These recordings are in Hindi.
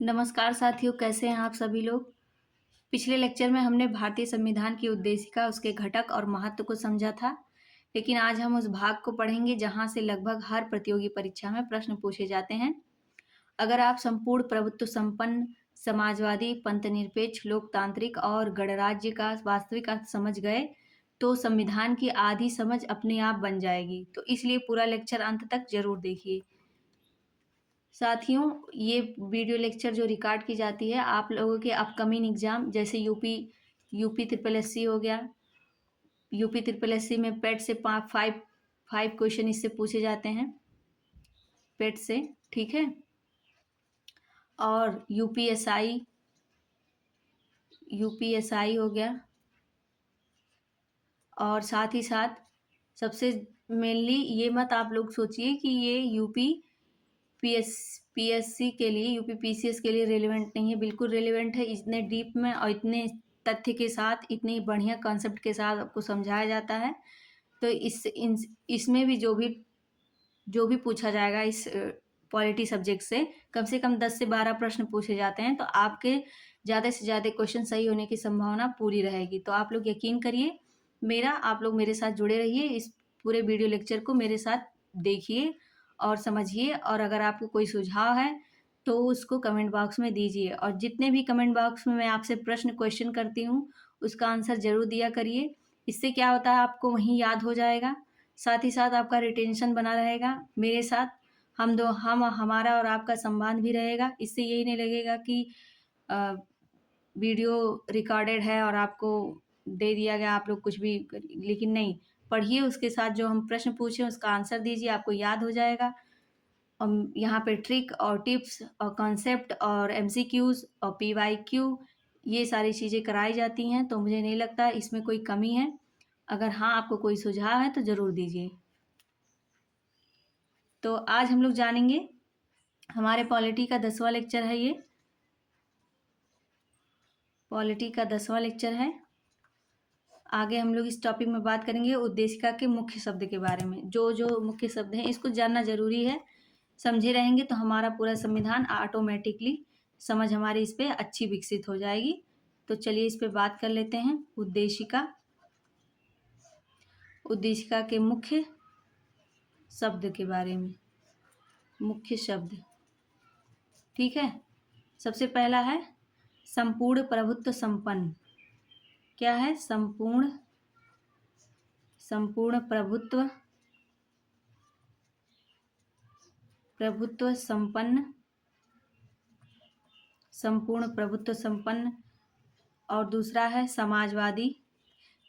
नमस्कार साथियों, कैसे हैं आप सभी लोग। पिछले लेक्चर में हमने भारतीय संविधान की उद्देशिका, उसके घटक और महत्व को समझा था। लेकिन आज हम उस भाग को पढ़ेंगे जहां से लगभग हर प्रतियोगी परीक्षा में प्रश्न पूछे जाते हैं। अगर आप संपूर्ण प्रभुत्व संपन्न, समाजवादी, पंथनिरपेक्ष, लोकतांत्रिक और गणराज्य का वास्तविक अर्थ समझ गए तो संविधान की आधी समझ अपने आप बन जाएगी। तो इसलिए पूरा लेक्चर अंत तक जरूर देखिए। साथियों, ये वीडियो लेक्चर जो रिकॉर्ड की जाती है आप लोगों के अपकमिंग एग्जाम जैसे यूपी ट्रिपल एससी हो गया। यूपी ट्रिपल एससी में पेट से फाइव फाइव क्वेश्चन इससे पूछे जाते हैं, पेट से। ठीक है। और यूपीएसआई हो गया। और साथ ही साथ सबसे मेनली ये मत आप लोग सोचिए कि ये पीएससी के लिए, यूपी पीसीएस के लिए रेलिवेंट नहीं है। बिल्कुल रेलिवेंट है। इतने डीप में और इतने तथ्य के साथ, इतनी बढ़िया कॉन्सेप्ट के साथ आपको समझाया जाता है। तो इसमें भी जो भी पूछा जाएगा इस पॉलिटी सब्जेक्ट से कम 10 से 12 प्रश्न पूछे जाते हैं। तो आपके ज़्यादा से ज़्यादा क्वेश्चन सही होने की संभावना पूरी रहेगी। तो आप लोग यकीन करिए आप लोग मेरे साथ जुड़े रहिए। इस पूरे वीडियो लेक्चर को मेरे साथ देखिए और समझिए। और अगर आपको कोई सुझाव है तो उसको कमेंट बॉक्स में दीजिए। और जितने भी कमेंट बॉक्स में मैं आपसे क्वेश्चन करती हूँ उसका आंसर जरूर दिया करिए। इससे क्या होता है, आपको वहीं याद हो जाएगा। साथ ही साथ आपका रिटेंशन बना रहेगा मेरे साथ। हमारा और आपका संवाद भी रहेगा। इससे यही नहीं लगेगा कि वीडियो रिकॉर्डेड है और आपको दे दिया गया, आप लोग कुछ भी लेकिन नहीं। पढ़िए, उसके साथ जो हम प्रश्न पूछे उसका आंसर दीजिए, आपको याद हो जाएगा। और यहाँ पे ट्रिक और टिप्स और कॉन्सेप्ट और एमसीक्यूज और पीवाईक्यू ये सारी चीज़ें कराई जाती हैं। तो मुझे नहीं लगता इसमें कोई कमी है। अगर हाँ आपको कोई सुझाव है तो ज़रूर दीजिए। तो आज हम लोग जानेंगे, हमारे पॉलिटी का 10वां लेक्चर है। ये पॉलिटी का 10वां लेक्चर है। आगे हम लोग इस टॉपिक में बात करेंगे उद्देशिका के मुख्य शब्द के बारे में। जो जो मुख्य शब्द हैं इसको जानना जरूरी है। समझे रहेंगे तो हमारा पूरा संविधान ऑटोमेटिकली समझ हमारी इस पे अच्छी विकसित हो जाएगी। तो चलिए इस पे बात कर लेते हैं। उद्देशिका के मुख्य शब्द के बारे में। मुख्य शब्द, ठीक है। सबसे पहला है संपूर्ण प्रभुत्व संपन्न। क्या है? संपूर्ण प्रभुत्व संपन्न। संपूर्ण प्रभुत्व संपन्न। और दूसरा है समाजवादी।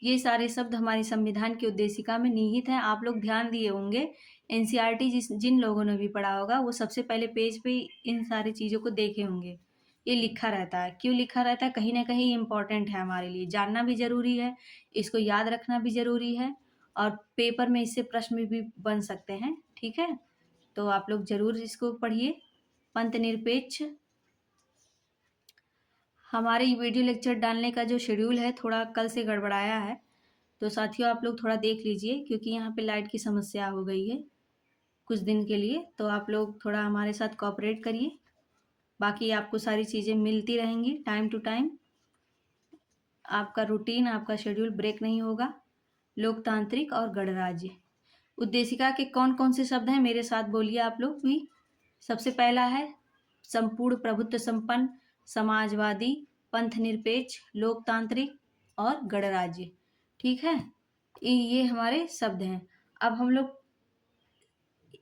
ये सारे शब्द हमारी संविधान की उद्देशिका में निहित हैं। आप लोग ध्यान दिए होंगे, एनसीईआरटी जिन लोगों ने भी पढ़ा होगा वो सबसे पहले पेज पे इन सारी चीज़ों को देखे होंगे। ये लिखा रहता है। क्यों लिखा रहता है? कहीं ना कहीं इम्पोर्टेंट है हमारे लिए, जानना भी जरूरी है, इसको याद रखना भी जरूरी है। और पेपर में इससे प्रश्न भी बन सकते हैं। ठीक है, तो आप लोग जरूर इसको पढ़िए। पंथ निरपेक्ष। हमारे वीडियो लेक्चर डालने का जो शेड्यूल है थोड़ा कल से गड़बड़ाया है। तो साथियों आप लोग थोड़ा देख लीजिए, क्योंकि यहाँ पे लाइट की समस्या हो गई है कुछ दिन के लिए। तो आप लोग थोड़ा हमारे साथ कोऑपरेट करिए। बाकी आपको सारी चीज़ें मिलती रहेंगी टाइम टू टाइम। आपका रूटीन, आपका शेड्यूल ब्रेक नहीं होगा। लोकतांत्रिक और गणराज्य। उद्देशिका के कौन कौन से शब्द हैं मेरे साथ बोलिए आप लोग भी। सबसे पहला है संपूर्ण प्रभुत्व संपन्न, समाजवादी, पंथ निरपेक्ष, लोकतांत्रिक और गणराज्य। ठीक है, ये हमारे शब्द हैं। अब हम लोग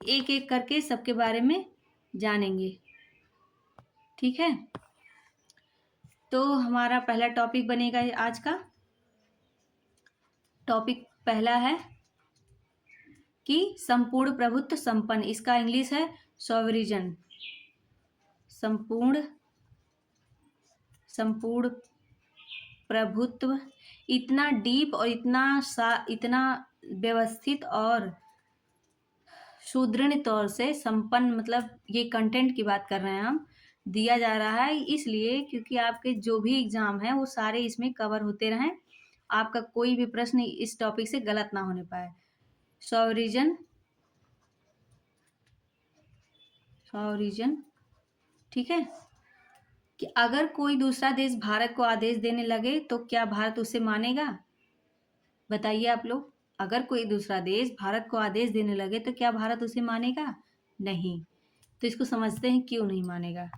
एक एक करके सबके बारे में जानेंगे। ठीक है, तो हमारा पहला टॉपिक बनेगा आज का। टॉपिक पहला है कि संपूर्ण प्रभुत्व संपन्न। इसका इंग्लिश है सॉवरिजन। संपूर्ण प्रभुत्व। इतना डीप और इतना व्यवस्थित और सुदृढ़ तौर से संपन्न, मतलब ये कंटेंट की बात कर रहे हैं हम, दिया जा रहा है इसलिए क्योंकि आपके जो भी एग्जाम है वो सारे इसमें कवर होते रहें, आपका कोई भी प्रश्न इस टॉपिक से गलत ना होने पाए। सॉवरिजन, ठीक है। कि अगर कोई दूसरा देश भारत को आदेश देने लगे तो क्या भारत उसे मानेगा? बताइए आप लोग। अगर कोई दूसरा देश भारत को आदेश देने लगे तो क्या भारत उसे मानेगा? नहीं। तो इसको समझते हैं क्यों नहीं मानेगा।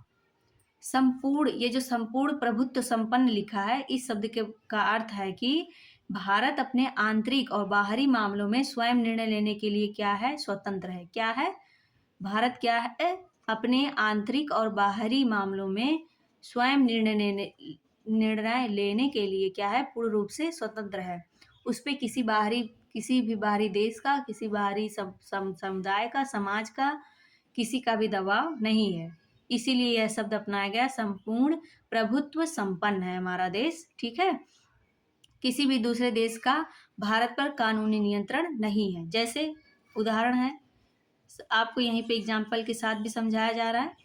संपूर्ण, ये जो संपूर्ण प्रभुत्व संपन्न लिखा है, इस शब्द के का अर्थ है कि भारत अपने आंतरिक और बाहरी मामलों में स्वयं निर्णय लेने के लिए क्या है? स्वतंत्र है। क्या है? भारत क्या है? अपने आंतरिक और बाहरी मामलों में स्वयं निर्णय लेने के लिए क्या है? पूर्ण रूप से स्वतंत्र है। उस पे किसी भी बाहरी देश का, किसी बाहरी समुदाय का, समाज का, किसी का भी दबाव नहीं है। इसीलिए यह शब्द अपनाया गया। संपूर्ण प्रभुत्व संपन्न है हमारा देश। ठीक है। किसी भी दूसरे देश का भारत पर कानूनी नियंत्रण नहीं है। जैसे उदाहरण है, आपको यहीं पे एग्जाम्पल के साथ भी समझाया जा रहा है।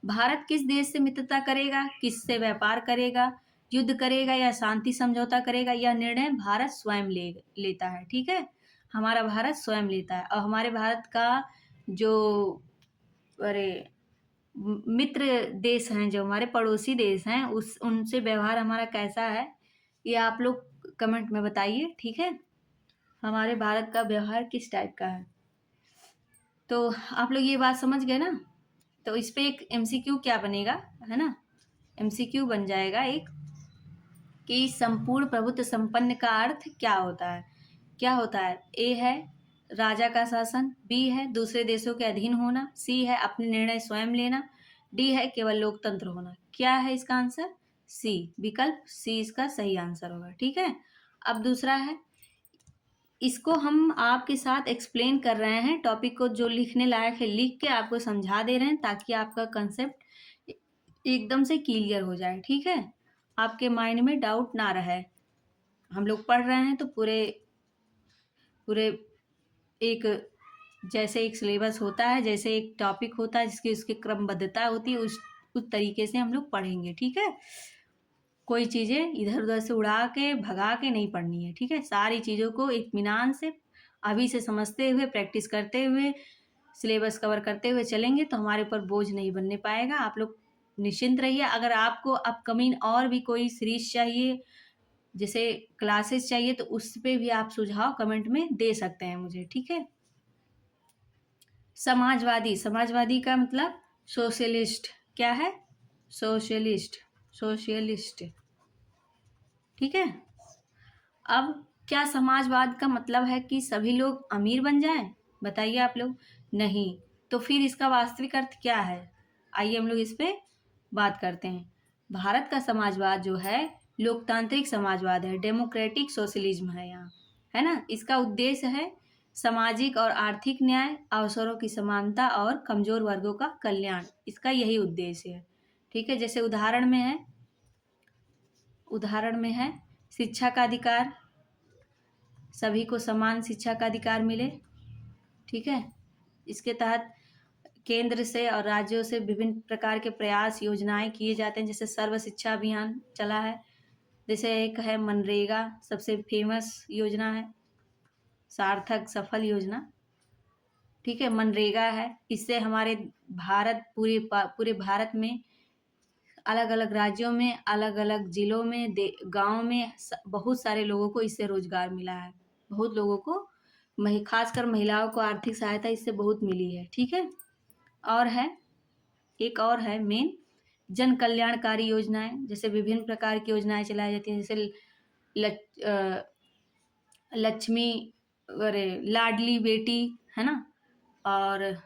भारत किस देश से मित्रता करेगा, किससे व्यापार करेगा, युद्ध करेगा या शांति समझौता करेगा, यह निर्णय भारत स्वयं लेता है। ठीक है। हमारा भारत स्वयं लेता है। और हमारे भारत का जो अरे मित्र देश हैं, जो हमारे पड़ोसी देश हैं, उनसे व्यवहार हमारा कैसा है, ये आप लोग कमेंट में बताइए। ठीक है। हमारे भारत का व्यवहार किस टाइप का है। तो आप लोग ये बात समझ गए ना। तो इस पे एक एमसीक्यू क्या बनेगा, है ना, एमसीक्यू बन जाएगा एक, कि संपूर्ण प्रभुत्व संपन्न का अर्थ क्या होता है। क्या होता है? ए है राजा का शासन, बी है दूसरे देशों के अधीन होना, सी है अपने निर्णय स्वयं लेना, डी है केवल लोकतंत्र होना। क्या है इसका आंसर? सी, विकल्प सी इसका सही आंसर होगा। ठीक है। अब दूसरा है, इसको हम आपके साथ एक्सप्लेन कर रहे हैं, टॉपिक को जो लिखने लायक है लिख के आपको समझा दे रहे हैं, ताकि आपका कंसेप्ट एकदम से क्लियर हो जाए। ठीक है। आपके माइंड में डाउट ना रहे। हम लोग पढ़ रहे हैं तो पूरे पूरे एक, जैसे एक सिलेबस होता है, जैसे एक टॉपिक होता है जिसकी उसकी क्रमबद्धता होती है, उस तरीके से हम लोग पढ़ेंगे। ठीक है। कोई चीज़ें इधर उधर से उड़ा के भगा के नहीं पढ़नी है। ठीक है। सारी चीज़ों को इत्मीनान से अभी से समझते हुए, प्रैक्टिस करते हुए, सिलेबस कवर करते हुए चलेंगे तो हमारे ऊपर बोझ नहीं बनने पाएगा। आप लोग निश्चिंत रहिए। अगर आपको अपकमिंग और भी कोई सीरीज चाहिए, जैसे क्लासेस चाहिए, तो उस पे भी आप सुझाव कमेंट में दे सकते हैं मुझे। ठीक है। समाजवादी, समाजवादी का मतलब सोशलिस्ट। क्या है? Socialist, socialist. ठीक है। अब क्या समाजवाद का मतलब है कि सभी लोग अमीर बन जाएं? बताइए आप लोग। नहीं। तो फिर इसका वास्तविक अर्थ क्या है? आइए हम लोग इस पे बात करते हैं। भारत का समाजवाद जो है लोकतांत्रिक समाजवाद है, डेमोक्रेटिक सोशलिज्म है यहाँ, है ना। इसका उद्देश्य है सामाजिक और आर्थिक न्याय, अवसरों की समानता और कमजोर वर्गों का कल्याण। इसका यही उद्देश्य है। ठीक है। जैसे उदाहरण में है शिक्षा का अधिकार, सभी को समान शिक्षा का अधिकार मिले। ठीक है। इसके तहत केंद्र से और राज्यों से विभिन्न प्रकार के प्रयास, योजनाएं किए जाते हैं। जैसे सर्व शिक्षा अभियान चला है, जैसे एक है मनरेगा, सबसे फेमस योजना है, सार्थक सफल योजना। ठीक है। मनरेगा है, इससे हमारे पूरे भारत में अलग अलग राज्यों में, अलग अलग जिलों में, गाँव में बहुत सारे लोगों को इससे रोजगार मिला है। बहुत लोगों को, खासकर महिलाओं को आर्थिक सहायता इससे बहुत मिली है। ठीक है। और है, एक और है मेन, जन कल्याणकारी योजनाएं। जैसे विभिन्न प्रकार की योजनाएं चलाई जाती हैं, जैसे लक्ष्मी, अरे लाडली बेटी, है ना, और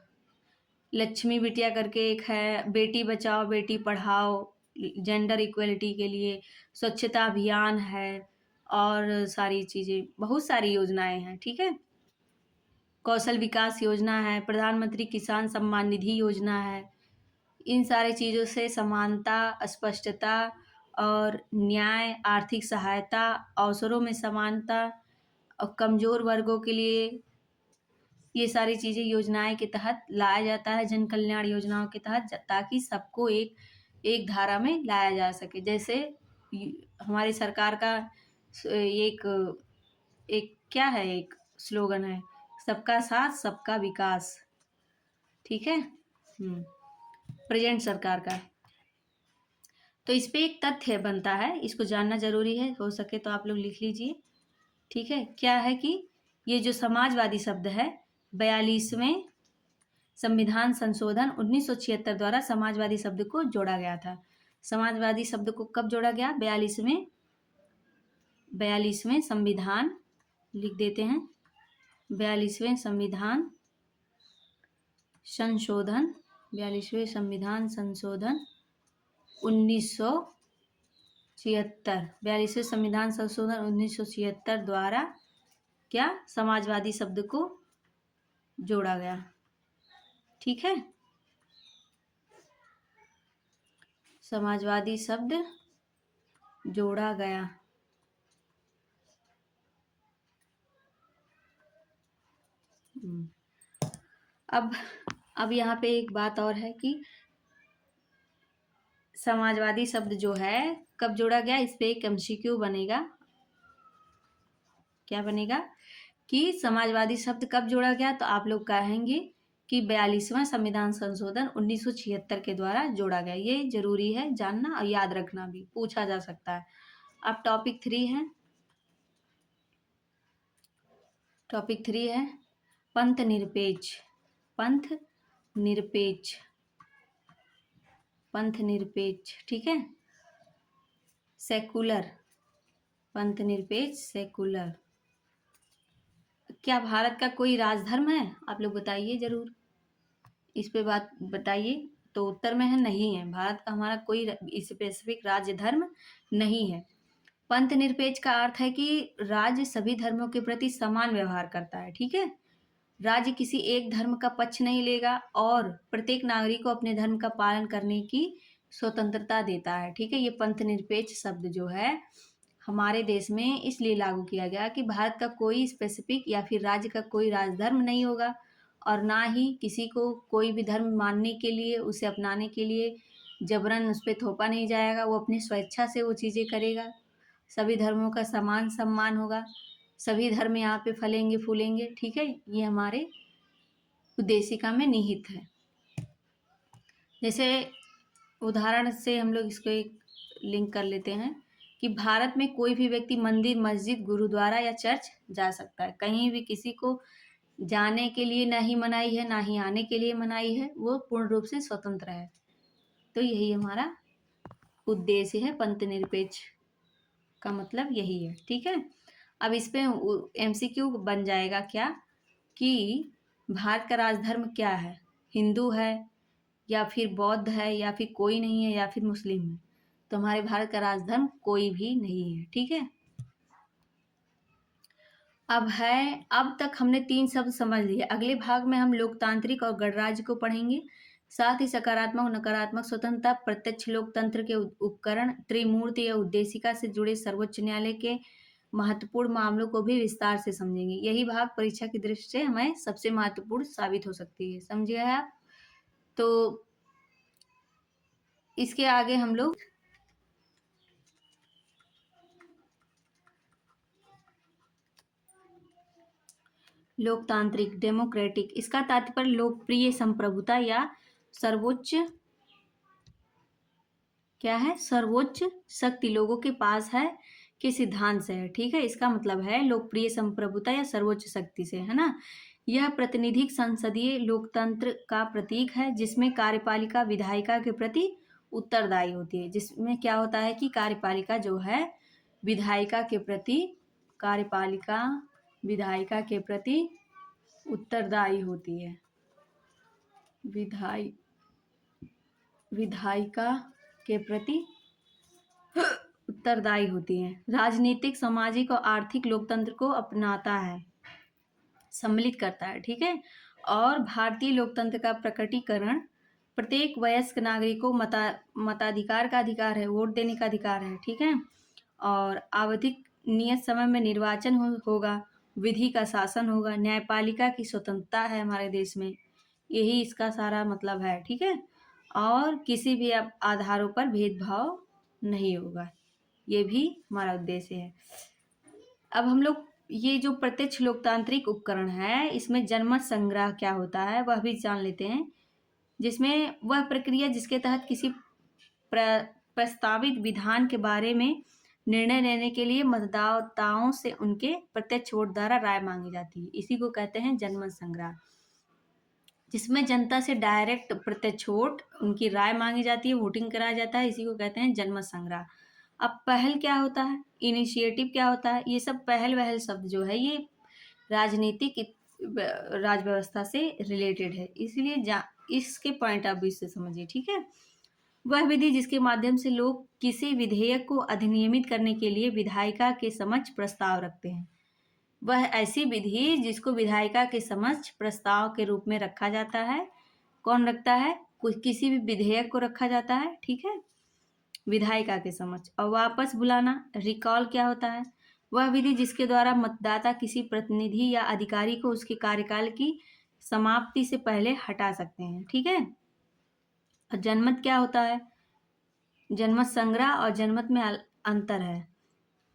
लक्ष्मी बिटिया करके एक है, बेटी बचाओ बेटी पढ़ाओ, जेंडर इक्वलिटी के लिए, स्वच्छता अभियान है, और सारी चीज़ें, बहुत सारी योजनाएं हैं। ठीक है। कौशल विकास योजना है, प्रधानमंत्री किसान सम्मान निधि योजना है। इन सारी चीज़ों से समानता, स्पष्टता और न्याय, आर्थिक सहायता, अवसरों में समानता और कमज़ोर वर्गों के लिए, ये सारी चीज़ें योजनाएं के तहत लाया जाता है, जन कल्याण योजनाओं के तहत, ताकि सबको एक धारा में लाया जा सके। जैसे हमारी सरकार का एक एक क्या है, एक स्लोगन है, सबका साथ सबका विकास। ठीक है। प्रेजेंट सरकार का। तो इस पे एक तथ्य बनता है, इसको जानना जरूरी है, हो सके तो आप लोग लिख लीजिए। ठीक है, क्या है कि ये जो समाजवादी शब्द है 42वें संविधान संशोधन 1976 द्वारा समाजवादी शब्द को जोड़ा गया था। समाजवादी शब्द को कब जोड़ा गया? 42वें संविधान लिख देते हैं, 42वें संविधान संशोधन, 42वें संविधान संशोधन 1976, 42वें संविधान संशोधन 1976 द्वारा क्या? समाजवादी शब्द को जोड़ा गया। ठीक है, समाजवादी शब्द जोड़ा गया। अब यहाँ पे एक बात और है कि समाजवादी शब्द जो है कब जोड़ा गया, इस पे एक एमसीक्यू बनेगा। क्या बनेगा कि समाजवादी शब्द कब जोड़ा गया, तो आप लोग कहेंगे कि 42वां संविधान संशोधन 1976 के द्वारा जोड़ा गया। ये जरूरी है जानना और याद रखना, भी पूछा जा सकता है। अब टॉपिक 3 है, टॉपिक 3 है पंथ निरपेक्ष। पंथ निरपेक्ष, पंथ निरपेक्ष, ठीक है, सेकुलर, पंथ निरपेक्ष सेकुलर। क्या भारत का कोई राजधर्म है? आप लोग बताइए जरूर, इस पे बात बताइए। तो उत्तर में है नहीं है, भारत का हमारा कोई स्पेसिफिक राज्य धर्म नहीं है। पंथ निरपेक्ष का अर्थ है कि राज्य सभी धर्मों के प्रति समान व्यवहार करता है। ठीक है, राज्य किसी एक धर्म का पक्ष नहीं लेगा और प्रत्येक नागरिक को अपने धर्म का पालन करने की स्वतंत्रता देता है। ठीक है, ये पंथ निरपेक्ष शब्द जो है हमारे देश में इसलिए लागू किया गया कि भारत का कोई स्पेसिफिक या फिर राज्य का कोई राजधर्म नहीं होगा और ना ही किसी को कोई भी धर्म मानने के लिए, उसे अपनाने के लिए जबरन उस पर थोपा नहीं जाएगा। वो अपनी स्वेच्छा से वो चीज़ें करेगा। सभी धर्मों का समान सम्मान होगा, सभी धर्म यहाँ पे फलेंगे फूलेंगे। ठीक है, ये हमारे उद्देशिका में निहित है। जैसे उदाहरण से हम लोग इसको एक लिंक कर लेते हैं कि भारत में कोई भी व्यक्ति मंदिर, मस्जिद, गुरुद्वारा या चर्च जा सकता है। कहीं भी किसी को जाने के लिए ना ही मनाही है, ना ही आने के लिए मनाही है, वो पूर्ण रूप से स्वतंत्र है। तो यही हमारा उद्देश्य है, पंथ निरपेक्ष का मतलब यही है। ठीक है, अब इस पे एमसीक्यू बन जाएगा क्या कि भारत का राजधर्म क्या है, हिंदू है या फिर बौद्ध है या फिर कोई नहीं है या फिर मुस्लिम है। तो हमारे भारत का राजधर्म कोई भी नहीं है। ठीक है, अब तक हमने 3 शब्द समझ लिए। अगले भाग में हम लोकतांत्रिक और गणराज्य को पढ़ेंगे, साथ ही सकारात्मक और नकारात्मक स्वतंत्रता, प्रत्यक्ष लोकतंत्र के उपकरण, त्रिमूर्ति या उद्देशिका से जुड़े सर्वोच्च न्यायालय के महत्वपूर्ण मामलों को भी विस्तार से समझेंगे। यही भाग परीक्षा की दृष्टि से हमें सबसे महत्वपूर्ण साबित हो सकती है। समझिए आप? तो इसके आगे हम लोग लोकतांत्रिक, डेमोक्रेटिक, इसका तात्पर्य लोकप्रिय, संप्रभुता या सर्वोच्च, क्या है, सर्वोच्च शक्ति लोगों के पास है के सिद्धांत से है। ठीक है, इसका मतलब है लोकप्रिय, संप्रभुता या सर्वोच्च शक्ति से, है ना। यह प्रातिनिधिक संसदीय लोकतंत्र का प्रतीक है जिसमें कार्यपालिका विधायिका के प्रति उत्तरदायी होती है। जिसमें क्या होता है कि कार्यपालिका जो है विधायिका के प्रति, कार्यपालिका विधायिका के प्रति उत्तरदायी होती है। विधायिका के प्रति उत्तरदायी होती है। राजनीतिक, सामाजिक और आर्थिक लोकतंत्र को अपनाता है, सम्मिलित करता है। ठीक है, और भारतीय लोकतंत्र का प्रकटीकरण प्रत्येक वयस्क नागरिक को मताधिकार का अधिकार है, वोट देने का अधिकार है। ठीक है, और आवधिक नियत समय में निर्वाचन होगा, विधि का शासन होगा, न्यायपालिका की स्वतंत्रता है हमारे देश में। यही इसका सारा मतलब है। ठीक है, और किसी भी आधारों पर भेदभाव नहीं होगा, ये भी हमारा उद्देश्य है। अब हम लोग ये जो प्रत्यक्ष लोकतांत्रिक उपकरण है, इसमें जनमत संग्रह क्या होता है वह भी जान लेते हैं। जिसमें वह प्रक्रिया जिसके तहत किसी प्रस्तावित विधान के बारे में निर्णय लेने के लिए मतदाताओं से उनके प्रत्यक्ष वोट द्वारा राय मांगी जाती है। इसी को कहते हैं जनमत संग्रह, जिसमें जनता से डायरेक्ट प्रत्यक्ष वोट, उनकी राय मांगी जाती है, वोटिंग कराया जाता है। इसी को कहते हैं जनमत संग्रह। अब पहल क्या होता है, इनिशिएटिव क्या होता है, ये सब पहल वहल शब्द जो है ये राजनीतिक राज व्यवस्था से रिलेटेड है, इसलिए इसके पॉइंट ऑफ व्यू से समझिए, ठीक है। वह विधि जिसके माध्यम से लोग किसी विधेयक को अधिनियमित करने के लिए विधायिका के समक्ष प्रस्ताव रखते हैं। वह ऐसी विधि जिसको विधायिका के समक्ष प्रस्ताव के रूप में रखा जाता है। कौन रखता है, किसी भी विधेयक को रखा जाता है, ठीक है, विधायिका के समक्ष। और वापस बुलाना, रिकॉल क्या होता है, वह विधि जिसके द्वारा मतदाता किसी प्रतिनिधि या अधिकारी को उसके कार्यकाल की समाप्ति से पहले हटा सकते हैं, ठीक है। और जनमत क्या होता है, जनमत संग्रह और जनमत में अंतर है।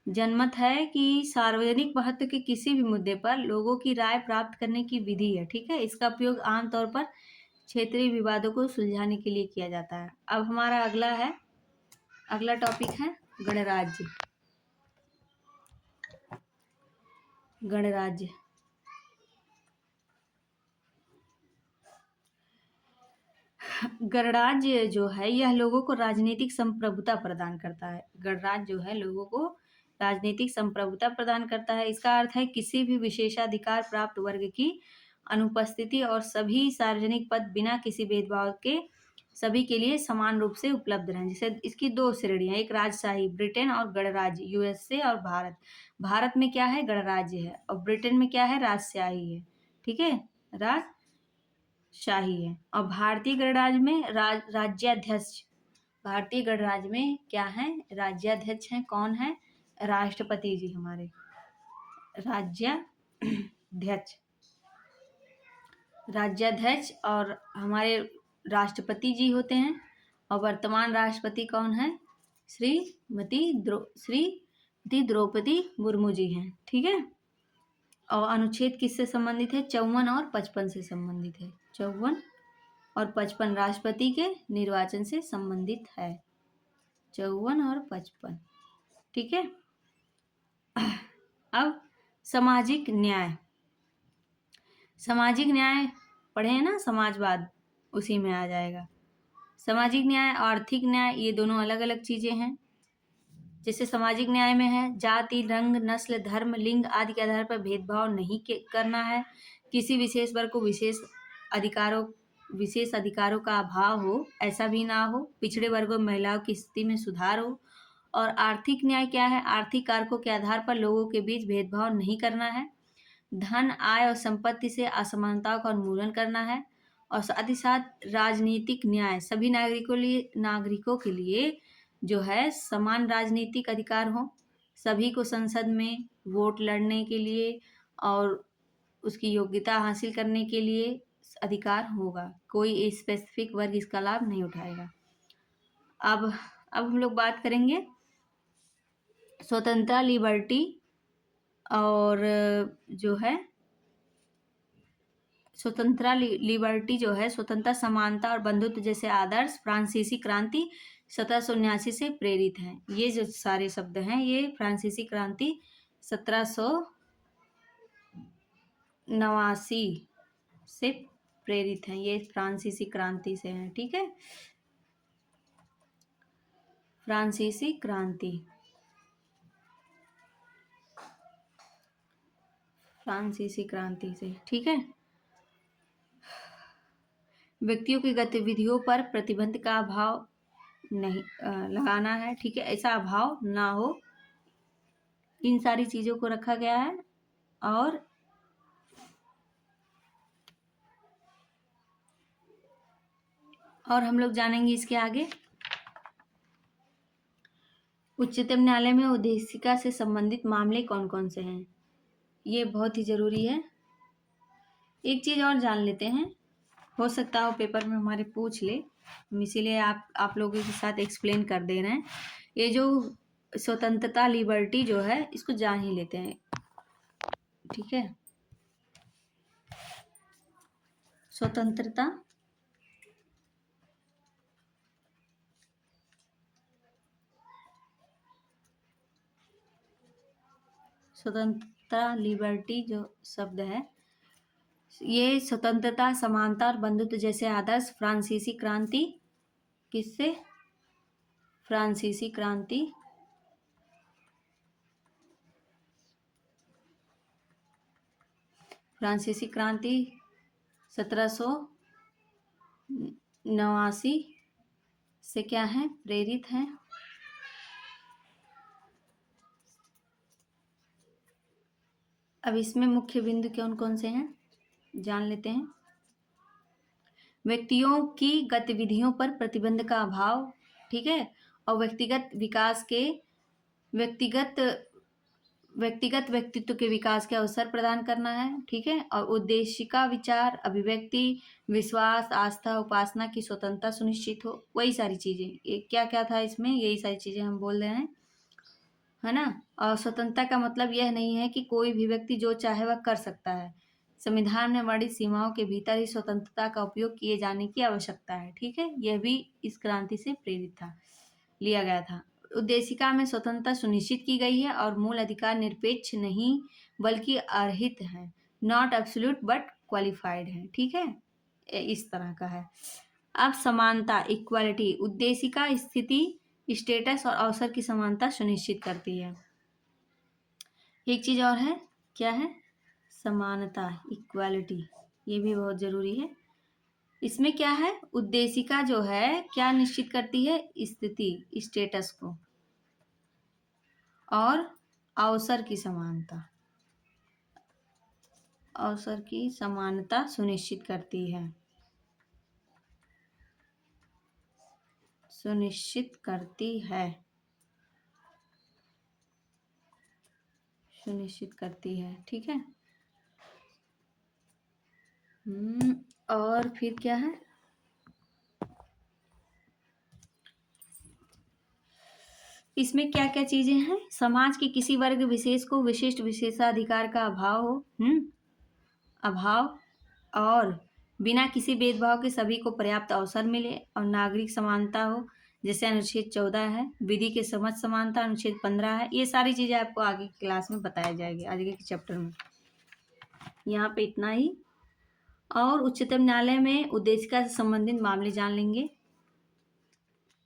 जनमत है कि सार्वजनिक महत्व के किसी भी मुद्दे पर लोगों की राय प्राप्त करने की विधि है, ठीक है। इसका उपयोग आमतौर पर क्षेत्रीय विवादों को सुलझाने के लिए किया जाता है। अब हमारा अगला टॉपिक है गणराज्य। गणराज्य गणराज्य जो है यह लोगों को राजनीतिक संप्रभुता प्रदान करता है। गणराज्य जो है लोगों को राजनीतिक संप्रभुता प्रदान करता है। इसका अर्थ है किसी भी विशेषाधिकार प्राप्त वर्ग की अनुपस्थिति और सभी सार्वजनिक पद बिना किसी भेदभाव के सभी के लिए समान रूप से उपलब्ध रहें। जैसे इसकी दो श्रेणियां, एक राजशाही ब्रिटेन और गणराज्य यूएसए और भारत। भारत में क्या है, गणराज्य है, और ब्रिटेन में क्या है, राजशाही है, ठीक है, राजशाही है। और भारतीय गणराज्य में राज्याध्यक्ष, भारतीय गणराज्य में क्या है, राज्याध्यक्ष हैं, कौन है, राष्ट्रपति जी, हमारे राज्याध्यक्ष और हमारे राष्ट्रपति जी होते हैं। और वर्तमान राष्ट्रपति कौन है, श्रीमती द्रौपदी मुर्मू जी हैं, ठीक है। और अनुच्छेद किससे संबंधित है, 54 और 55 से संबंधित है। 54 और 55 राष्ट्रपति के निर्वाचन से संबंधित है, 54 और 55, ठीक है। अब सामाजिक न्याय पढ़े हैं ना, समाजवाद, उसी में आ जाएगा। सामाजिक न्याय, आर्थिक न्याय, ये दोनों अलग अलग चीजें हैं। जैसे सामाजिक न्याय में है जाति, रंग, नस्ल, धर्म, लिंग आदि के आधार पर भेदभाव नहीं करना है। किसी विशेष वर्ग को विशेष अधिकारों का अभाव हो, ऐसा भी ना हो। पिछड़े वर्गों में महिलाओं की स्थिति में सुधार हो। और आर्थिक न्याय क्या है, आर्थिक कारकों के आधार पर लोगों के बीच भेदभाव नहीं करना है। धन, आय और संपत्ति से असमानताओं का उन्मूलन करना है। और साथ ही साथ राजनीतिक न्याय, सभी नागरिकों के लिए जो है समान राजनीतिक अधिकार हो, सभी को संसद में वोट लड़ने के लिए और उसकी योग्यता हासिल करने के लिए अधिकार होगा, कोई स्पेसिफिक वर्ग इसका लाभ नहीं उठाएगा। अब हम लोग बात करेंगे स्वतंत्रता, लिबर्टी और जो है स्वतंत्रता, समानता और बंधुत्व जैसे आदर्श फ्रांसीसी क्रांति 1779 से प्रेरित हैं। ये जो सारे शब्द हैं ये फ्रांसीसी क्रांति 1789 से प्रेरित हैं, ये फ्रांसीसी क्रांति से हैं, ठीक है, फ्रांसीसी क्रांति से, ठीक है। व्यक्तियों की गतिविधियों पर प्रतिबंध का अभाव नहीं लगाना है, ठीक है, ऐसा अभाव ना हो, इन सारी चीजों को रखा गया है। और हम लोग जानेंगे इसके आगे उच्चतम न्यायालय में उद्देशिका से संबंधित मामले कौन कौन से हैं, ये बहुत ही जरूरी है। एक चीज और जान लेते हैं, हो सकता हो पेपर में हमारे पूछ ले, हम इसीलिए आप लोगों के साथ एक्सप्लेन कर दे रहे हैं। ये जो स्वतंत्रता, लिबर्टी जो है इसको जान ही लेते हैं, ठीक है। स्वतंत्रता, स्वतंत्रता, लिबर्टी जो शब्द है, ये स्वतंत्रता, समानता और बंधुत्व जैसे आदर्श फ्रांसीसी क्रांति, किससे? फ्रांसीसी क्रांति, फ्रांसीसी क्रांति 1789 से क्या है? प्रेरित है। अब इसमें मुख्य बिंदु कौन कौन से हैं जान लेते हैं। व्यक्तियों की गतिविधियों पर प्रतिबंध का अभाव, ठीक है, और व्यक्तिगत विकास के व्यक्तिगत व्यक्तित्व के विकास के अवसर प्रदान करना है, ठीक है, और उद्देश्य का विचार, अभिव्यक्ति, विश्वास, आस्था, उपासना की स्वतंत्रता सुनिश्चित हो। वही सारी चीजें, ये क्या क्या था इसमें, यही सारी चीजें हम बोल रहे हैं, है ना। और स्वतंत्रता का मतलब यह नहीं है कि कोई भी व्यक्ति जो चाहे वह कर सकता है। संविधान में वर्णित सीमाओं के भीतर ही स्वतंत्रता का उपयोग किए जाने की आवश्यकता है, ठीक है। यह भी इस क्रांति से प्रेरित था, लिया गया था। उद्देशिका में स्वतंत्रता सुनिश्चित की गई है और मूल अधिकार निरपेक्ष नहीं बल्कि अर्हित है, नॉट एब्सोल्यूट बट क्वालिफाइड है, ठीक है, इस तरह का है। अब समानता, इक्वालिटी, उद्देशिका स्थिति, स्टेटस और अवसर की समानता सुनिश्चित करती है। एक चीज और है, क्या है? समानता, इक्वालिटी, ये भी बहुत जरूरी है। इसमें क्या है? उद्देशिका जो है क्या निश्चित करती है? स्थिति, स्टेटस को, और अवसर की समानता, अवसर की समानता सुनिश्चित करती है, सुनिश्चित करती है, सुनिश्चित करती है, ठीक है। और फिर क्या है? इसमें क्या क्या चीजें हैं? समाज के किसी वर्ग विशेष को विशिष्ट विशेषाधिकार का अभाव हो, अभाव, और बिना किसी भेदभाव के सभी को पर्याप्त अवसर मिले, और नागरिक समानता हो, जैसे अनुच्छेद 14 है, विधि के समझ समानता अनुच्छेद 15 है। ये सारी चीजें आपको आगे की क्लास में बताया जाएगी, आगे के चैप्टर में। यहाँ पे इतना ही। और उच्चतम न्यायालय में उद्देशिका से संबंधित मामले जान लेंगे।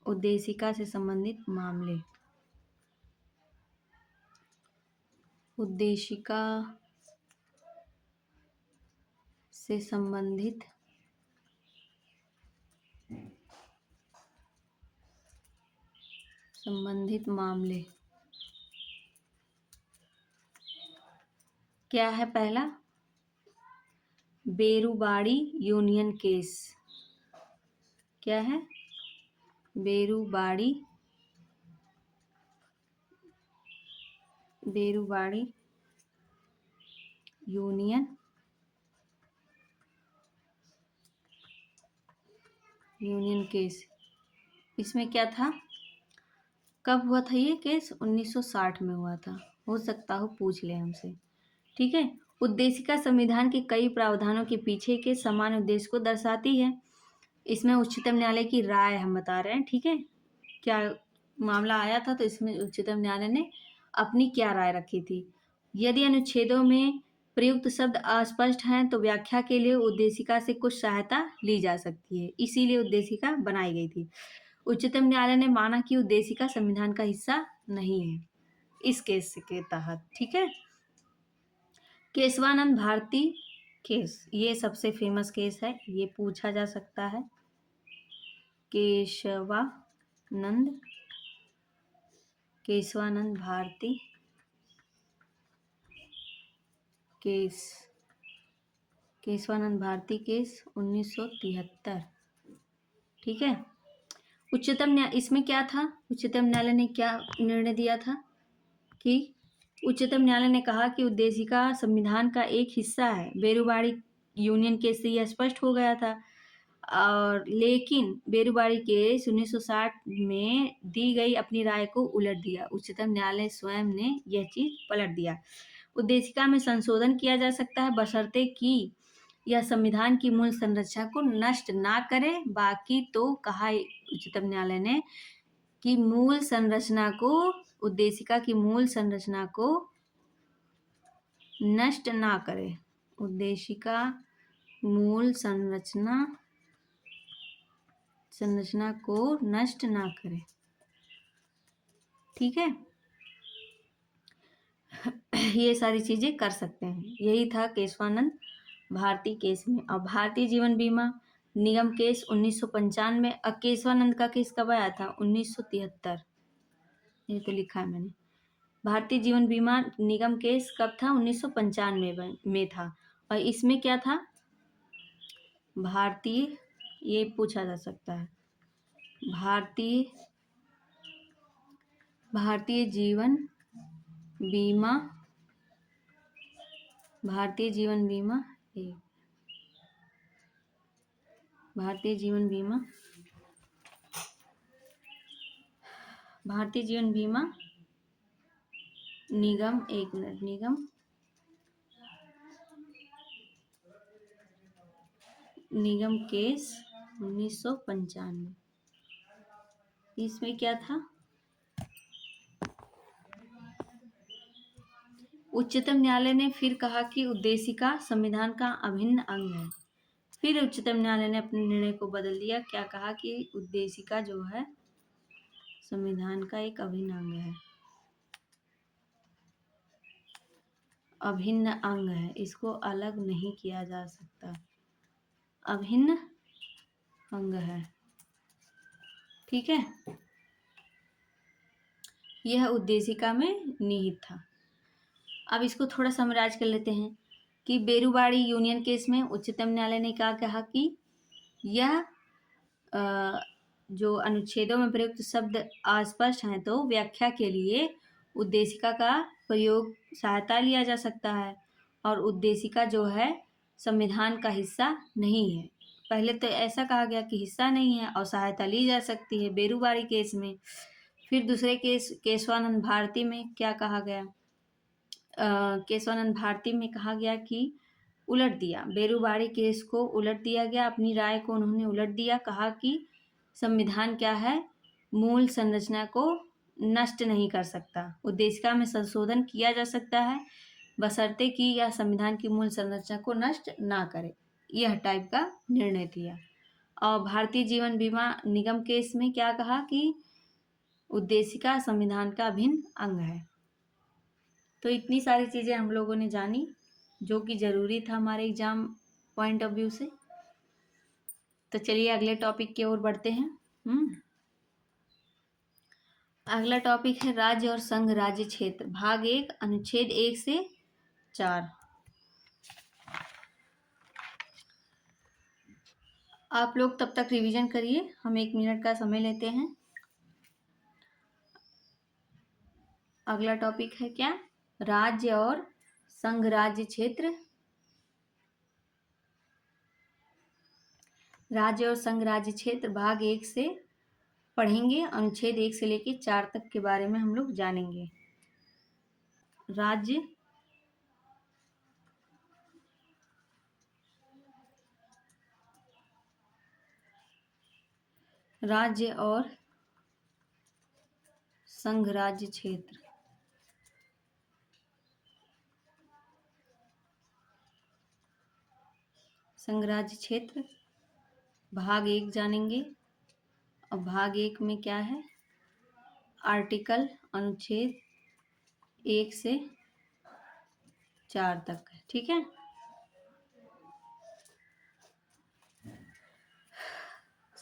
उद्देशिका से संबंधित मामले, उद्देशिका से संबंधित मामले क्या है? पहला, बेरुबाड़ी यूनियन केस। क्या है? Berubari union case. इसमें क्या था? कब हुआ था ये केस? 1960 में हुआ था, हो सकता हो पूछ ले हमसे, ठीक है। उद्देशिका संविधान के कई प्रावधानों के पीछे के समान उद्देश्य को दर्शाती है। इसमें उच्चतम न्यायालय की राय हम बता रहे हैं, ठीक है। क्या मामला आया था तो इसमें उच्चतम न्यायालय ने अपनी क्या राय रखी थी। यदि अनुच्छेदों में प्रयुक्त शब्द अस्पष्ट हैं तो व्याख्या के लिए उद्देशिका से कुछ सहायता ली जा सकती है, इसीलिए उद्देशिका बनाई गई थी। उच्चतम न्यायालय ने माना कि उद्देशिका संविधान का हिस्सा नहीं है इस केस के तहत, ठीक है। केशवानंद भारती केस, ये सबसे फेमस केस है, ये पूछा जा सकता है। केशवानंद भारती केस, केशवानंद भारती केस 1973, ठीक है। उच्चतम न्यायालय, इसमें क्या था? उच्चतम न्यायालय ने क्या निर्णय दिया था कि उच्चतम न्यायालय ने कहा कि उद्देशिका संविधान का एक हिस्सा है। बेरुबाड़ी यूनियन केस से यह स्पष्ट हो गया था, और लेकिन बेरुबाड़ी केस 1960 में दी गई अपनी राय को उलट दिया। उच्चतम न्यायालय स्वयं ने यह चीज पलट दिया। उद्देशिका में संशोधन किया जा सकता है बशर्ते कि यह संविधान की मूल संरचना को नष्ट ना करे। बाकी तो कहा उच्चतम न्यायालय ने कि मूल संरचना को, उद्देशिका की मूल संरचना को नष्ट ना करे, उद्देशिका मूल संरचना को नष्ट ना करे। ठीक है, ये सारी चीजें कर सकते हैं। यही था केशवानंद भारती केस में। और भारतीय जीवन बीमा निगम केस 1995। और केशवानंद का केस कब आया था? 1973। ये तो लिखा है मैंने। भारतीय जीवन बीमा निगम केस कब था? 1995 में था। और इसमें क्या था? भारतीय, ये पूछा जा सकता है, भारतीय जीवन बीमा, भारतीय जीवन बीमा भारतीय जीवन बीमा, भारतीय जीवन बीमा निगम, एक मिनट, निगम केस 1995। इसमें क्या था? उच्चतम न्यायालय ने फिर कहा कि उद्देशिका संविधान का अभिन्न अंग है। फिर उच्चतम न्यायालय ने अपने निर्णय को बदल दिया। क्या कहा? कि उद्देशिका जो है संविधान का एक अभिन्न अंग है, अभिन्न अंग है, इसको अलग नहीं किया जा सकता, अभिन्न अंग है। ठीक है, यह उद्देशिका में निहित था। अब इसको थोड़ा समराइज कर लेते हैं कि बेरुवाड़ी यूनियन केस में उच्चतम न्यायालय ने क्या कहा कि यह जो अनुच्छेदों में प्रयुक्त शब्द अस्पष्ट हैं तो व्याख्या के लिए उद्देशिका का प्रयोग सहायता लिया जा सकता है, और उद्देशिका जो है संविधान का हिस्सा नहीं है। पहले तो ऐसा कहा गया कि हिस्सा नहीं है और सहायता ली जा सकती है बेरुवाड़ी केस में। फिर दूसरे केस केशवानंद भारती में क्या कहा गया? केशवानंद भारती में कहा गया कि उलट दिया, बेरुवाड़ी केस को उलट दिया गया, अपनी राय को उन्होंने उलट दिया। कहा कि संविधान क्या है, मूल संरचना को नष्ट नहीं कर सकता, उद्देशिका में संशोधन किया जा सकता है बशर्ते कि यह संविधान की मूल संरचना को नष्ट ना करे। यह टाइप का निर्णय दिया। और भारतीय जीवन बीमा निगम केस में क्या कहा कि उद्देशिका संविधान का अभिन्न अंग है। तो इतनी सारी चीज़ें हम लोगों ने जानी जो कि ज़रूरी था हमारे एग्जाम पॉइंट ऑफ व्यू से। तो चलिए अगले टॉपिक की ओर बढ़ते हैं। अगला टॉपिक है राज्य और संघ राज्य क्षेत्र, भाग 1, अनुच्छेद 1 से 4। आप लोग तब तक रिवीजन करिए, हम 1 मिनट का समय लेते हैं। अगला टॉपिक है क्या? राज्य और संघ राज्य क्षेत्र। राज्य और संघ राज्य क्षेत्र भाग 1 से पढ़ेंगे, अनुच्छेद 1 से लेकर 4 तक के बारे में हम लोग जानेंगे। राज्य और संघ राज्य क्षेत्र। संघ राज्य क्षेत्र भाग 1 जानेंगे। और भाग 1 में क्या है? आर्टिकल, अनुच्छेद 1 से 4 तक। ठीक है,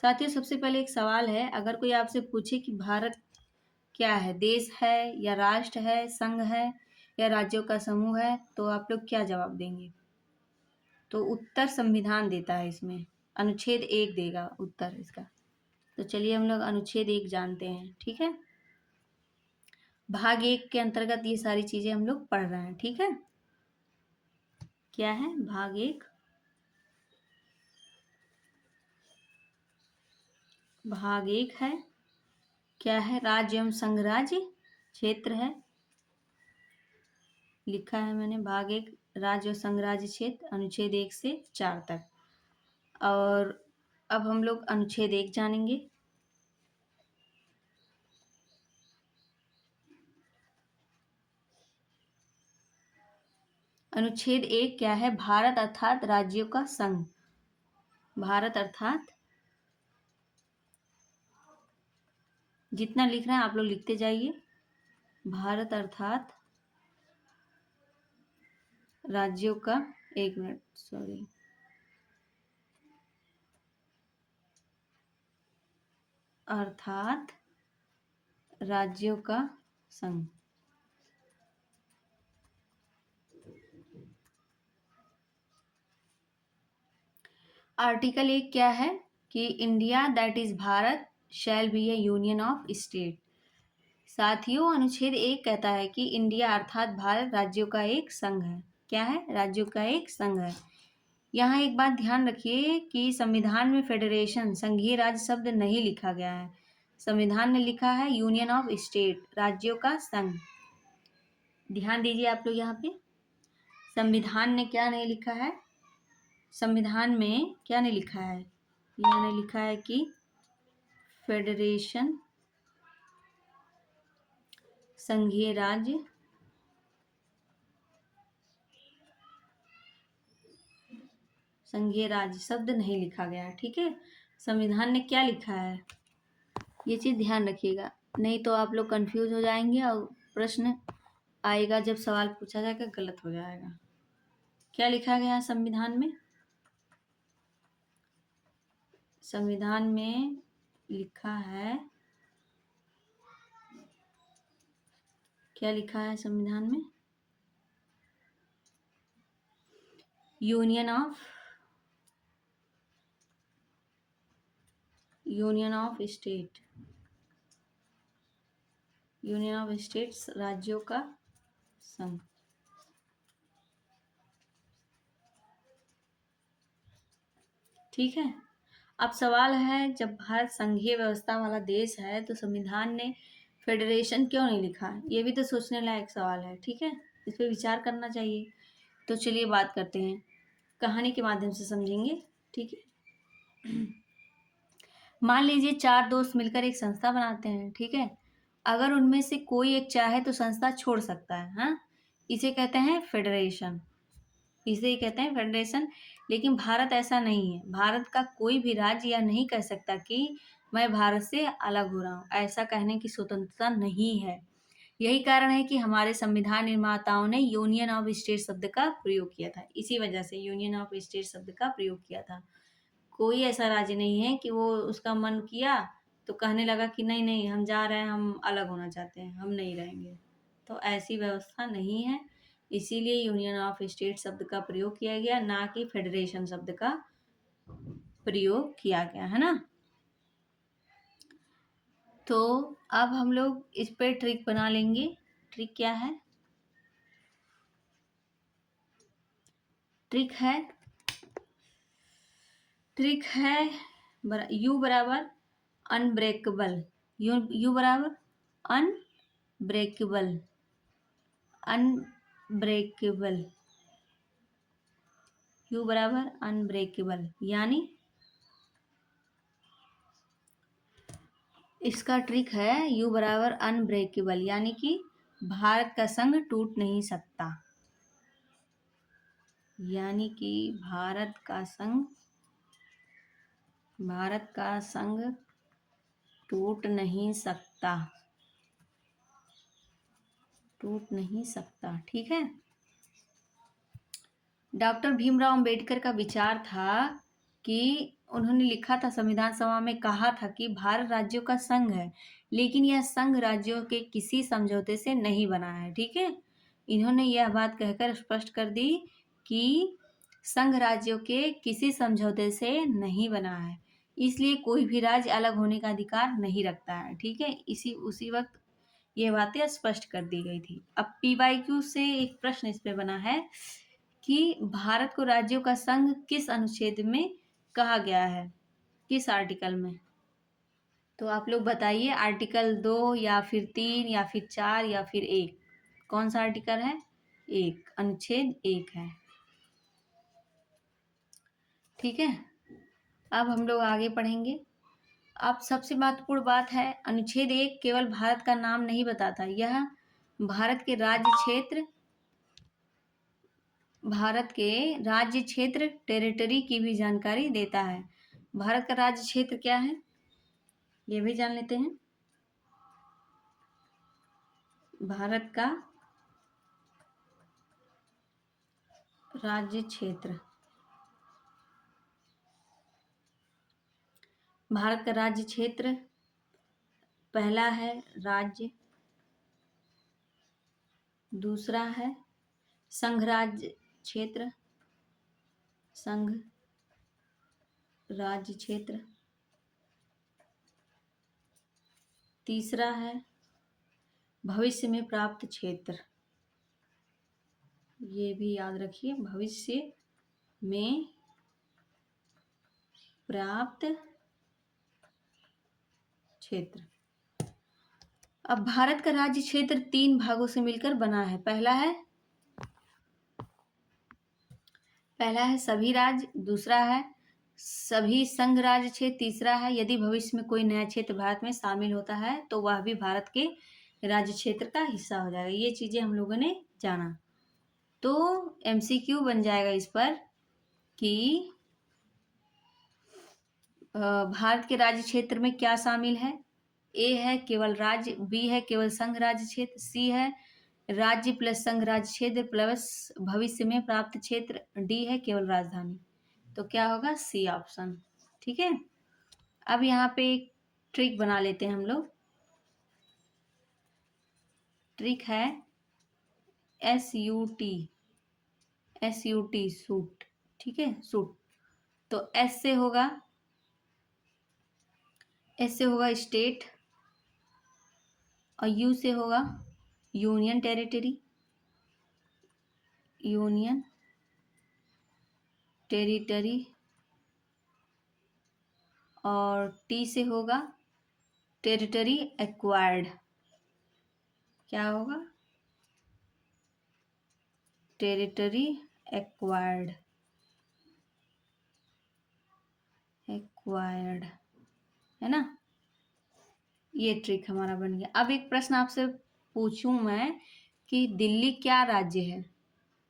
साथियों सबसे पहले एक सवाल है, अगर कोई आपसे पूछे कि भारत क्या है, देश है या राष्ट्र है, संघ है या राज्यों का समूह है, तो आप लोग क्या जवाब देंगे? तो उत्तर संविधान देता है, इसमें अनुच्छेद 1 देगा उत्तर इसका। तो चलिए हम लोग अनुच्छेद 1 जानते हैं। ठीक है, भाग 1 के अंतर्गत ये सारी चीजें हम लोग पढ़ रहे हैं। ठीक है, क्या है भाग 1? भाग 1 है क्या है? राज्य एवं संघ राज्य क्षेत्र है, लिखा है मैंने भाग 1 राज्य और संघ राज्य क्षेत्र, अनुच्छेद 1 से 4 तक। और अब हम लोग अनुच्छेद 1 जानेंगे। अनुच्छेद 1 क्या है? भारत अर्थात राज्यों का संघ। भारत अर्थात, जितना लिख रहे हैं आप लोग लिखते जाइए। भारत अर्थात राज्यों का, एक मिनट सॉरी, अर्थात राज्यों का संघ। आर्टिकल 1 क्या है? कि India that is Bharat shall be A union of state. साथियों, अनुच्छेद 1 कहता है कि इंडिया अर्थात भारत राज्यों का एक संघ है। क्या है? राज्यों का एक संघ है। यहाँ एक बात ध्यान रखिए कि संविधान में फेडरेशन, संघीय राज्य शब्द नहीं लिखा गया है। संविधान में लिखा है यूनियन ऑफ स्टेट, राज्यों का संघ। ध्यान दीजिए आप लोग यहाँ पे, संविधान ने क्या नहीं लिखा है? संविधान में क्या नहीं लिखा है? यहाँ ने लिखा है कि फेडरेशन, संघीय राज्य, संघीय राज्य शब्द नहीं लिखा गया है। ठीक है, संविधान ने क्या लिखा है ये चीज ध्यान रखिएगा, नहीं तो आप लोग कंफ्यूज हो जाएंगे और प्रश्न आएगा जब सवाल पूछा जाएगा गलत हो जाएगा। क्या लिखा गया है संविधान में? संविधान में लिखा है, क्या लिखा है संविधान में? Union of state, union of states, राज्यों का संघ। ठीक है, अब सवाल है, जब भारत संघीय व्यवस्था वाला देश है तो संविधान ने फेडरेशन क्यों नहीं लिखा? ये भी तो सोचने लायक सवाल है। ठीक है, इस पर विचार करना चाहिए। तो चलिए बात करते हैं, कहानी के माध्यम से समझेंगे। ठीक है, मान लीजिए 4 दोस्त मिलकर एक संस्था बनाते हैं। ठीक है, अगर उनमें से कोई एक चाहे तो संस्था छोड़ सकता है। हाँ, इसे कहते हैं फेडरेशन, इसे ही कहते हैं फेडरेशन। लेकिन भारत ऐसा नहीं है। भारत का कोई भी राज्य यह नहीं कह सकता कि मैं भारत से अलग हो रहा हूँ। ऐसा कहने की स्वतंत्रता नहीं है। यही कारण है कि हमारे संविधान निर्माताओं ने यूनियन ऑफ स्टेट शब्द का प्रयोग किया था। इसी वजह से यूनियन ऑफ स्टेट शब्द का प्रयोग किया था। कोई ऐसा राज्य नहीं है कि वो उसका मन किया तो कहने लगा कि नहीं नहीं हम जा रहे हैं, हम अलग होना चाहते हैं, हम नहीं रहेंगे। तो ऐसी व्यवस्था नहीं है। इसीलिए यूनियन ऑफ स्टेट शब्द का प्रयोग किया गया, ना कि फेडरेशन शब्द का प्रयोग किया गया, है ना। तो अब हम लोग इस पे ट्रिक बना लेंगे। ट्रिक क्या है? ट्रिक है यू बराबर अनब्रेकेबल, यू बराबर अनब्रेकेबल, अनब्रेकेबल, यू बराबर अनब्रेकेबल, यानी इसका ट्रिक है यू बराबर अनब्रेकेबल, यानी कि भारत का संघ टूट नहीं सकता, यानी कि भारत का संघ टूट नहीं सकता, टूट नहीं सकता। ठीक है, डॉक्टर भीमराव अंबेडकर का विचार था कि उन्होंने लिखा था, संविधान सभा में कहा था कि भारत राज्यों का संघ है, लेकिन यह संघ राज्यों के किसी समझौते से नहीं बना है। ठीक है, इन्होंने यह बात कहकर स्पष्ट कर दी कि संघ राज्यों के किसी समझौते से नहीं बना है, इसलिए कोई भी राज्य अलग होने का अधिकार नहीं रखता है। ठीक है, उसी वक्त ये बातें स्पष्ट कर दी गई थी। अब PYQ से एक प्रश्न इस पे बना है कि भारत को राज्यों का संघ किस अनुच्छेद में कहा गया है, किस आर्टिकल में? तो आप लोग बताइए, आर्टिकल 2 या फिर 3 या फिर 4 या फिर 1, कौन सा आर्टिकल है? 1, अनुच्छेद 1 है। ठीक है, अब हम लोग आगे पढ़ेंगे। अब सबसे महत्वपूर्ण बात है, अनुच्छेद 1 केवल भारत का नाम नहीं बताता, यह भारत के राज्य क्षेत्र भारत के राज्य क्षेत्र टेरिटरी की भी जानकारी देता है। भारत का राज्य क्षेत्र क्या है ये भी जान लेते हैं। भारत का राज्य क्षेत्र, भारत का राज्य क्षेत्र पहला है राज्य, दूसरा है संघ राज्य क्षेत्र, संघ राज्य क्षेत्र, तीसरा है भविष्य में प्राप्त क्षेत्र। ये भी याद रखिए, भविष्य में प्राप्त क्षेत्र। अब भारत का राज्य क्षेत्र 3 भागों से मिलकर बना है। पहला है सभी राज्य, दूसरा है सभी संघ राज्य क्षेत्र, तीसरा है यदि भविष्य में कोई नया क्षेत्र भारत में शामिल होता है तो वह भी भारत के राज्य क्षेत्र का हिस्सा हो जाएगा। ये चीजें हम लोगों ने जाना। तो MCQ बन जाएगा इस पर कि भारत के राज्य क्षेत्र में क्या शामिल है। ए है केवल राज्य, बी है केवल संघ राज्य क्षेत्र, सी है राज्य प्लस संघ राज्य क्षेत्र प्लस भविष्य में प्राप्त क्षेत्र, डी है केवल राजधानी। तो क्या होगा, सी ऑप्शन। ठीक है। अब यहाँ पे एक ट्रिक बना लेते हैं हम लोग। ट्रिक है SUT, सूट। ठीक है, सूट। तो एस से होगा स्टेट और यू से होगा यूनियन टेरिटरी, यूनियन टेरिटरी, और टी से होगा टेरिटरी एक्वायर्ड। क्या होगा, टेरिटरी एक्वायर्ड, है ना। ये ट्रिक हमारा बन गया। अब एक प्रश्न आपसे पूछूं मैं कि दिल्ली क्या राज्य है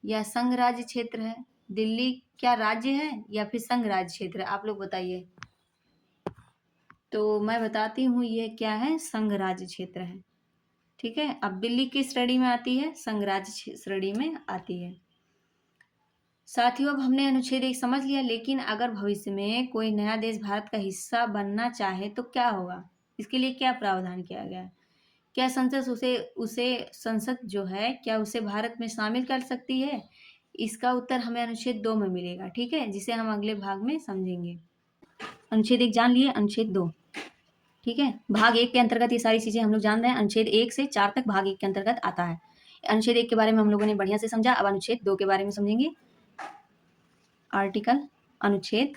या संघ राज्य क्षेत्र है। दिल्ली क्या राज्य है या फिर संघ राज्य क्षेत्र है, आप लोग बताइए। तो मैं बताती हूँ ये क्या है, संघ राज्य क्षेत्र है। ठीक है। अब दिल्ली किस श्रेणी में आती है, संघ राज्य श्रेणी में आती है। साथियों, अब हमने अनुच्छेद 1 समझ लिया, लेकिन अगर भविष्य में कोई नया देश भारत का हिस्सा बनना चाहे तो क्या होगा, इसके लिए क्या प्रावधान किया गया है। क्या संसद उसे संसद जो है क्या उसे भारत में शामिल कर सकती है। इसका उत्तर हमें अनुच्छेद 2 में मिलेगा। ठीक है, जिसे हम अगले भाग में समझेंगे। अनुच्छेद 1 जान लिए, अनुच्छेद 2। ठीक है, भाग 1 के अंतर्गत ये सारी चीजें हम लोग जान रहे हैं। अनुच्छेद 1 से 4 तक भाग 1 के अंतर्गत आता है। अनुच्छेद 1 के बारे में हम लोगों ने बढ़िया से समझा। अब अनुच्छेद 2 के बारे में समझेंगे। आर्टिकल अनुच्छेद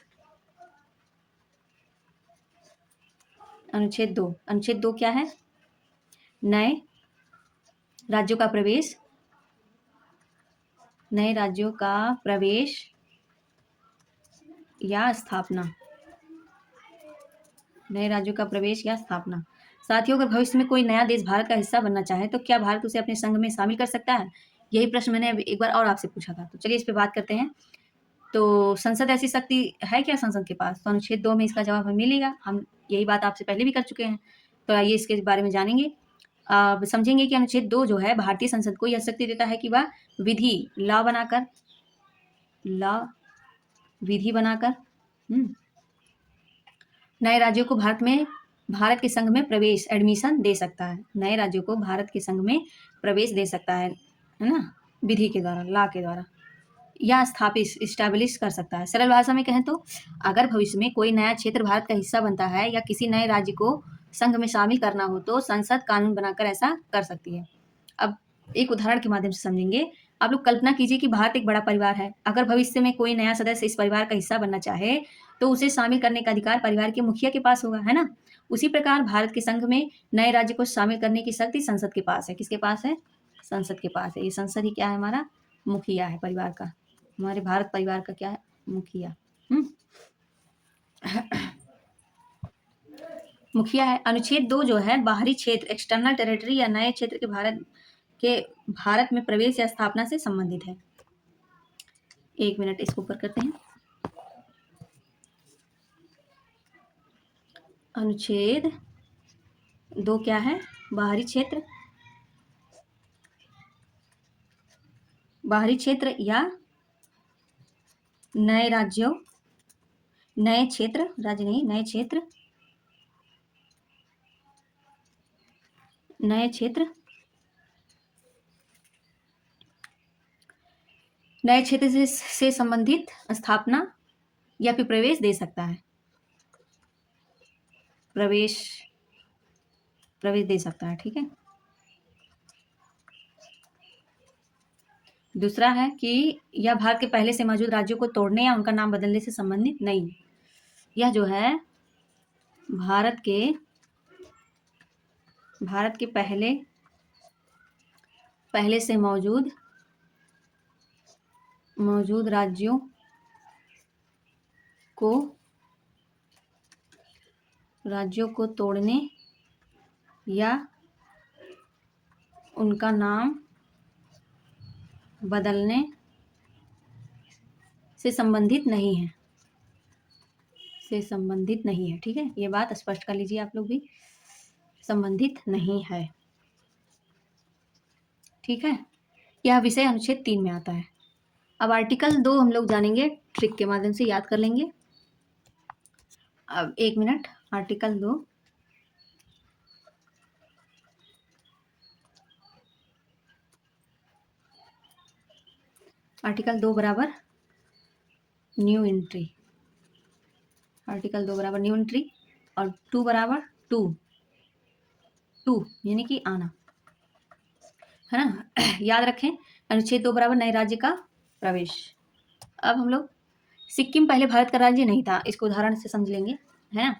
2। अनुच्छेद 2 क्या है, नए राज्यों का प्रवेश, नए राज्यों का प्रवेश या स्थापना, नए राज्यों का प्रवेश या स्थापना। साथियों, अगर भविष्य में कोई नया देश भारत का हिस्सा बनना चाहे तो क्या भारत उसे अपने संघ में शामिल कर सकता है। यही प्रश्न मैंने एक बार और आपसे पूछा था, तो चलिए इस पे बात करते हैं। तो संसद ऐसी शक्ति है क्या संसद के पास, तो अनुच्छेद 2 में इसका जवाब हमें मिलेगा। हम यही बात आपसे पहले भी कर चुके हैं, तो आइए इसके बारे में जानेंगे। समझेंगे कि अनुच्छेद 2 जो है भारतीय संसद को यह शक्ति देता है कि वह विधि बनाकर नए राज्यों को भारत के संघ में प्रवेश एडमिशन दे सकता है। नए राज्यों को भारत के संघ में प्रवेश दे सकता है ना, विधि के द्वारा, लॉ के द्वारा, या इस्टेब्लिश कर सकता है। सरल भाषा में कहें तो अगर भविष्य में कोई नया क्षेत्र भारत का हिस्सा बनता है या किसी नए राज्य को संघ में शामिल करना हो तो संसद कानून बनाकर ऐसा कर सकती है। अब एक उदाहरण के माध्यम से समझेंगे। आप लोग कल्पना कीजिए कि भारत एक बड़ा परिवार है। अगर भविष्य में कोई नया सदस्य इस परिवार का हिस्सा बनना चाहे तो उसे शामिल करने का अधिकार परिवार के मुखिया के पास होगा, है ना। उसी प्रकार भारत के संघ में नए राज्य को शामिल करने की शक्ति संसद के पास है। किसके पास है, संसद के पास है। ये संसद ही क्या है, हमारा मुखिया है परिवार का, हमारे भारत परिवार का क्या है, मुखिया। मुखिया है। अनुच्छेद 2 जो है बाहरी क्षेत्र एक्सटर्नल टेरिटरी या नए क्षेत्र के भारत में प्रवेश या स्थापना से संबंधित है। एक मिनट इसको ऊपर करते हैं। अनुच्छेद 2 क्या है? बाहरी क्षेत्र, बाहरी क्षेत्र या नए राज्यों, नए क्षेत्र, राज्य नहीं, नए क्षेत्र, नए क्षेत्र, नए क्षेत्र से संबंधित स्थापना या फिर प्रवेश दे सकता है। प्रवेश दे सकता है, ठीक है। दूसरा है कि यह भारत के पहले से मौजूद राज्यों को तोड़ने या उनका नाम बदलने से संबंधित नहीं। यह जो है भारत के पहले से मौजूद राज्यों को तोड़ने या उनका नाम बदलने से संबंधित नहीं है, ठीक है। ये बात स्पष्ट कर लीजिए आप लोग भी, संबंधित नहीं है, ठीक है। यह विषय अनुच्छेद 3 में आता है। अब आर्टिकल 2 हम लोग जानेंगे, ट्रिक के माध्यम से याद कर लेंगे। अब एक मिनट, आर्टिकल 2, आर्टिकल 2 बराबर न्यू एंट्री, आर्टिकल 2 बराबर न्यू एंट्री, और 2 बराबर टू यानी कि आना, है ना। याद रखें, अनुच्छेद 2 बराबर नए राज्य का प्रवेश। अब हम लोग, सिक्किम पहले भारत का राज्य नहीं था, इसको उदाहरण से समझ लेंगे, है ना।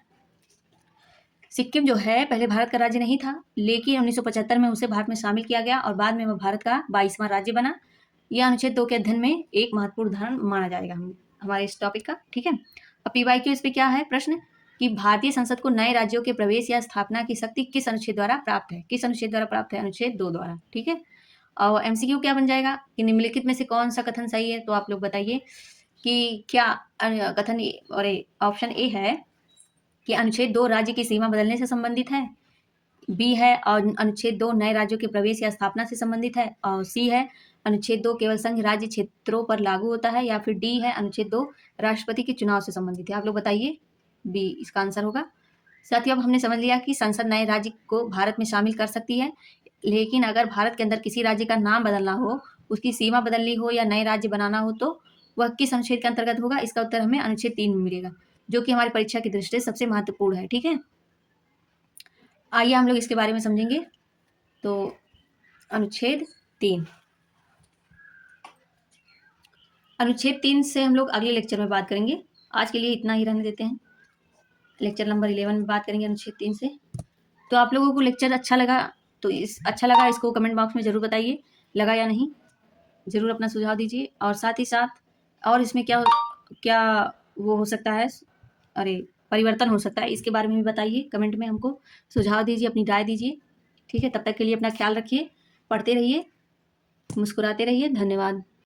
सिक्किम जो है पहले भारत का राज्य नहीं था, लेकिन 1975 में उसे भारत में शामिल किया गया और बाद में वह भारत का 22वां राज्य बना। यह अनुच्छेद 2 के अध्ययन में एक महत्वपूर्ण उदाहरण माना जाएगा हमारे इस टॉपिक का, ठीक है। अब PYQ इस पे क्या है प्रश्न, कि भारतीय संसद को नए राज्यों के प्रवेश या स्थापना की शक्ति किस अनुच्छेद द्वारा प्राप्त है? किस अनुच्छेद द्वारा प्राप्त है? अनुच्छेद 2 द्वारा, ठीक है। और MCQ क्या बन जाएगा कि निम्नलिखित में से कौन सा कथन सही है? तो आप लोग बताइए कि क्या कथन, और ऑप्शन ए है कि अनुच्छेद 2 राज्य की सीमा बदलने से संबंधित है, बी है और अनुच्छेद 2 नए राज्यों के प्रवेश या स्थापना से संबंधित है, और सी है अनुच्छेद 2 केवल संघ राज्य क्षेत्रों पर लागू होता है, या फिर डी है अनुच्छेद 2 राष्ट्रपति के चुनाव से संबंधित है। आप लोग बताइए, बी इसका आंसर होगा। साथियों, अब हमने समझ लिया कि संसद नए राज्य को भारत में शामिल कर सकती है, लेकिन अगर भारत के अंदर किसी राज्य का नाम बदलना हो, उसकी सीमा बदलनी हो या नए राज्य बनाना हो तो वह किस अनुच्छेद के अंतर्गत होगा? इसका उत्तर हमें अनुच्छेद 3 में मिलेगा, जो कि हमारी परीक्षा की दृष्टि से सबसे महत्वपूर्ण है, ठीक है। आइए हम लोग इसके बारे में समझेंगे। तो अनुच्छेद 3, अनुच्छेद 3 से हम लोग अगले लेक्चर में बात करेंगे। आज के लिए इतना ही रहने देते हैं। लेक्चर नंबर 11 में बात करेंगे अनुच्छेद 3 से। तो आप लोगों को लेक्चर अच्छा लगा तो अच्छा लगा इसको कमेंट बॉक्स में ज़रूर बताइए, लगा या नहीं, ज़रूर अपना सुझाव दीजिए। और साथ ही साथ और इसमें क्या क्या वो हो सकता है, परिवर्तन हो सकता है, इसके बारे में भी बताइए कमेंट में, हमको सुझाव दीजिए, अपनी राय दीजिए, ठीक है। तब तक के लिए अपना ख्याल रखिए, पढ़ते रहिए, मुस्कुराते रहिए। धन्यवाद।